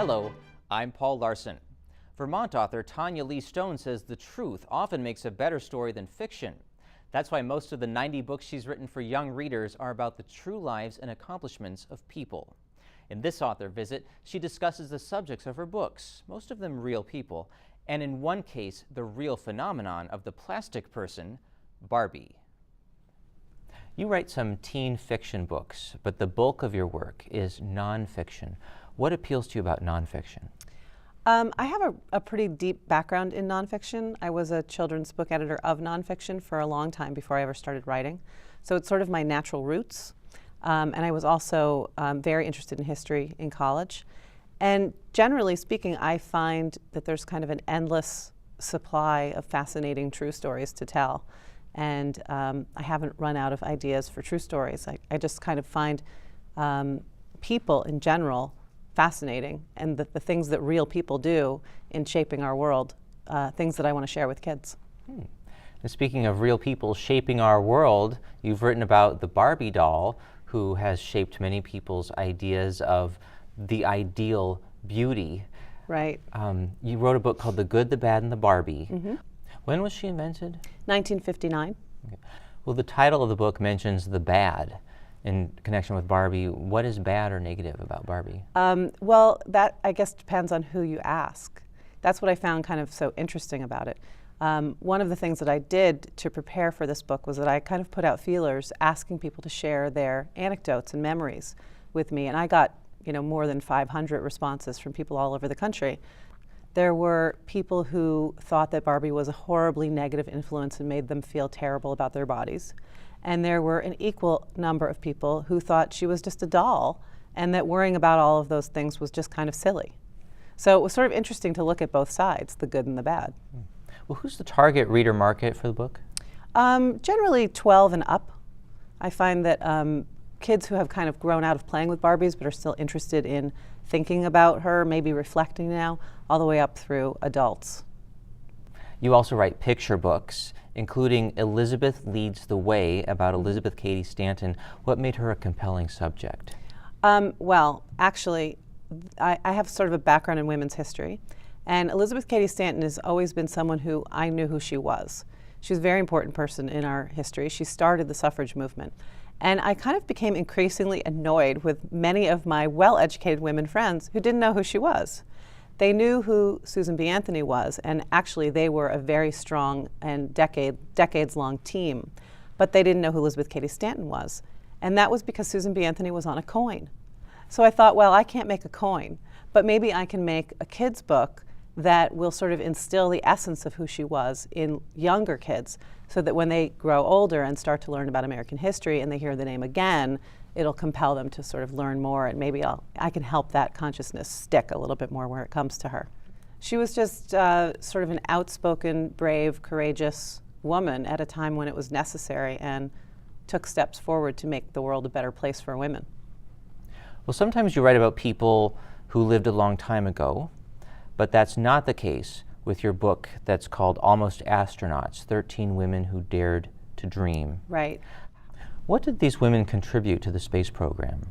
Hello, I'm Paul Larson. Vermont author Tanya Lee Stone says the truth often makes a better story than fiction. That's why most of the 90 books she's written for young readers are about the true lives and accomplishments of people. In this author visit, she discusses the subjects of her books, most of them real people, and in one case, the real phenomenon of the plastic person, Barbie. You write some teen fiction books, but the bulk of your work is nonfiction. What appeals to you about nonfiction? I have a pretty deep background in nonfiction. I was a children's book editor of nonfiction for a long time before I ever started writing. So it's sort of my natural roots. And I was also very interested in history in college. And generally speaking, I find that there's kind of an endless supply of fascinating true stories to tell. And I haven't run out of ideas for true stories. I just kind of find people in general fascinating, and the things that real people do in shaping our world, things that I want to share with kids. And speaking of real people shaping our world, you've written about the Barbie doll, who has shaped many people's ideas of the ideal beauty. Right. You wrote a book called The Good, the Bad, and the Barbie. Mm-hmm. When was she invented? 1959. Okay. Well, the title of the book mentions the bad in connection with Barbie. What is bad or negative about Barbie? Well, that I guess depends on who you ask. That's what I found kind of so interesting about it. One of the things that I did to prepare for this book was that I kind of put out feelers asking people to share their anecdotes and memories with me, and I got more than 500 responses from people all over the country. There were people who thought that Barbie was a horribly negative influence and made them feel terrible about their bodies. And there were an equal number of people who thought she was just a doll and that worrying about all of those things was just kind of silly. So it was sort of interesting to look at both sides, the good and the bad. Well, who's the target reader market for the book? Generally 12 and up. I find that kids who have kind of grown out of playing with Barbies but are still interested in thinking about her, maybe reflecting now, all the way up through adults. You also write picture books, including Elizabeth Leads the Way, about Elizabeth Cady Stanton. What made her a compelling subject? Well, actually, I have sort of a background in women's history, and Elizabeth Cady Stanton has always been someone who I knew who she was. She was a very important person in our history. She started the suffrage movement. And I kind of became increasingly annoyed with many of my well-educated women friends who didn't know who she was. They knew who Susan B. Anthony was, and actually they were a very strong and decades-long team, but they didn't know who Elizabeth Cady Stanton was. And that was because Susan B. Anthony was on a coin. So I thought, well, I can't make a coin, but maybe I can make a kid's book that will sort of instill the essence of who she was in younger kids, so that when they grow older and start to learn about American history and they hear the name again, it'll compel them to sort of learn more, and maybe I can help that consciousness stick a little bit more where it comes to her. She was just sort of an outspoken, brave, courageous woman at a time when it was necessary, and took steps forward to make the world a better place for women. Well, sometimes you write about people who lived a long time ago, but that's not the case with your book that's called Almost Astronauts, 13 Women Who Dared to Dream. Right. What did these women contribute to the space program?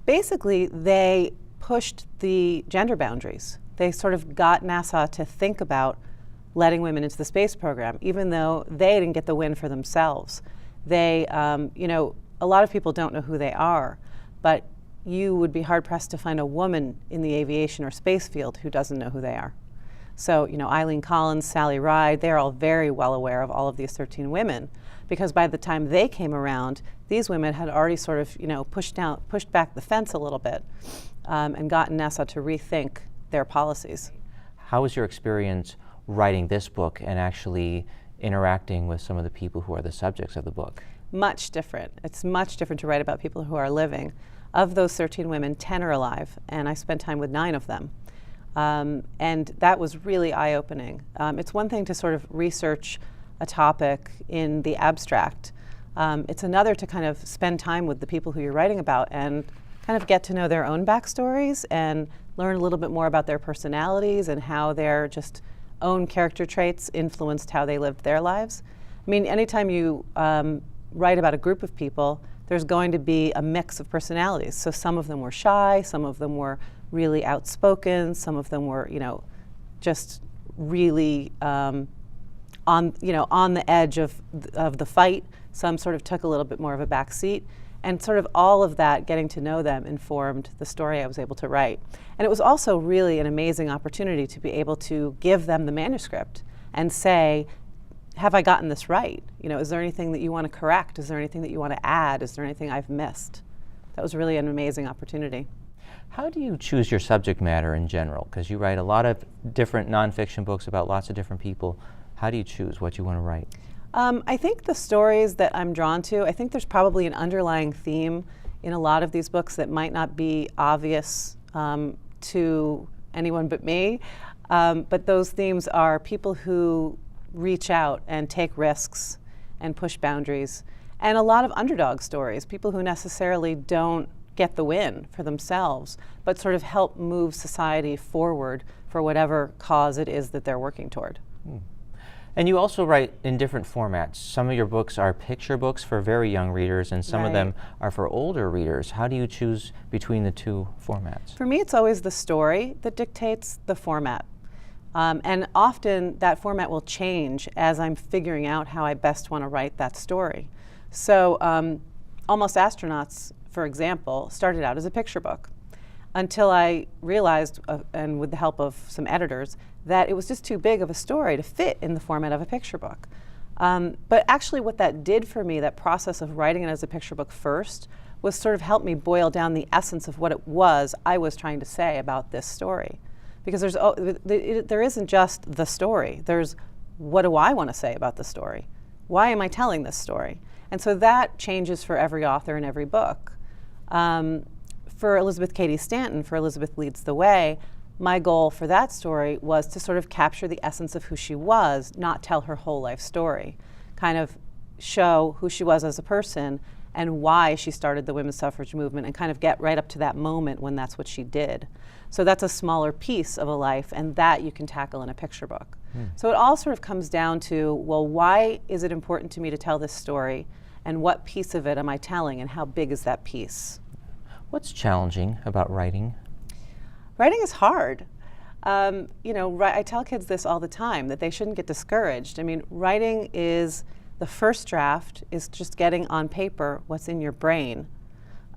Basically, they pushed the gender boundaries. They sort of got NASA to think about letting women into the space program, even though they didn't get the win for themselves. They, a lot of people don't know who they are, but you would be hard-pressed to find a woman in the aviation or space field who doesn't know who they are. So, Eileen Collins, Sally Ride, they're all very well aware of all of these 13 women, because by the time they came around, these women had already sort of, pushed back the fence a little bit, and gotten NASA to rethink their policies. How was your experience writing this book and actually interacting with some of the people who are the subjects of the book? Much different. It's much different to write about people who are living. Of those 13 women, 10 are alive, and I spent time with 9 of them. And that was really eye-opening. It's one thing to sort of research a topic in the abstract. It's another to kind of spend time with the people who you're writing about and kind of get to know their own backstories and learn a little bit more about their personalities and how their just own character traits influenced how they lived their lives. I mean, anytime you write about a group of people, there's going to be a mix of personalities. So some of them were shy, some of them were really outspoken. Some of them were, just really on the edge of the fight. Some sort of took a little bit more of a back seat. And sort of all of that, getting to know them, informed the story I was able to write. And it was also really an amazing opportunity to be able to give them the manuscript and say, have I gotten this right? Is there anything that you want to correct? Is there anything that you want to add? Is there anything I've missed? That was really an amazing opportunity. How do you choose your subject matter in general? Because you write a lot of different nonfiction books about lots of different people. How do you choose what you want to write? I think the stories that I'm drawn to, I think there's probably an underlying theme in a lot of these books that might not be obvious to anyone but me. But those themes are people who reach out and take risks and push boundaries. And a lot of underdog stories, people who necessarily don't get the win for themselves, but sort of help move society forward for whatever cause it is that they're working toward. And you also write in different formats. Some of your books are picture books for very young readers, and some of them are for older readers. How do you choose between the two formats? For me, it's always the story that dictates the format. And often that format will change as I'm figuring out how I best want to write that story. So Almost Astronauts, for example, started out as a picture book until I realized, and with the help of some editors, that it was just too big of a story to fit in the format of a picture book. But actually what that did for me, that process of writing it as a picture book first, was sort of help me boil down the essence of what it was I was trying to say about this story. Because there isn't just the story. There's, what do I want to say about the story? Why am I telling this story? And so that changes for every author in every book. For Elizabeth Cady Stanton, for Elizabeth Leads the Way, my goal for that story was to sort of capture the essence of who she was, not tell her whole life story. Kind of show who she was as a person and why she started the women's suffrage movement, and kind of get right up to that moment when that's what she did. So that's a smaller piece of a life, and that you can tackle in a picture book. So it all sort of comes down to, well, why is it important to me to tell this story, and what piece of it am I telling, and how big is that piece? What's challenging about writing? Writing is hard. I tell kids this all the time, that they shouldn't get discouraged. I mean, writing is, the first draft is just getting on paper what's in your brain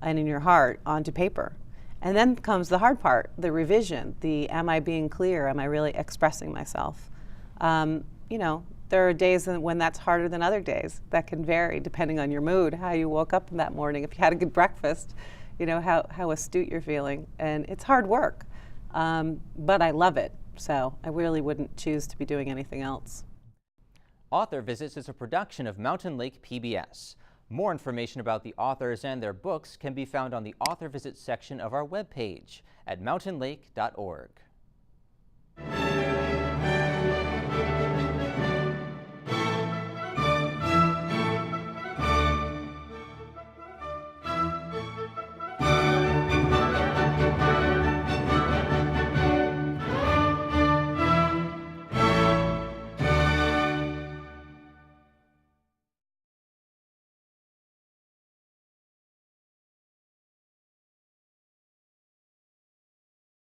and in your heart onto paper. And then comes the hard part, the revision, the am I being clear, am I really expressing myself? There are days when that's harder than other days. That can vary depending on your mood, how you woke up that morning, if you had a good breakfast, how astute you're feeling. And it's hard work, but I love it. So I really wouldn't choose to be doing anything else. Author Visits is a production of Mountain Lake PBS. More information about the authors and their books can be found on the Author Visits section of our webpage at mountainlake.org.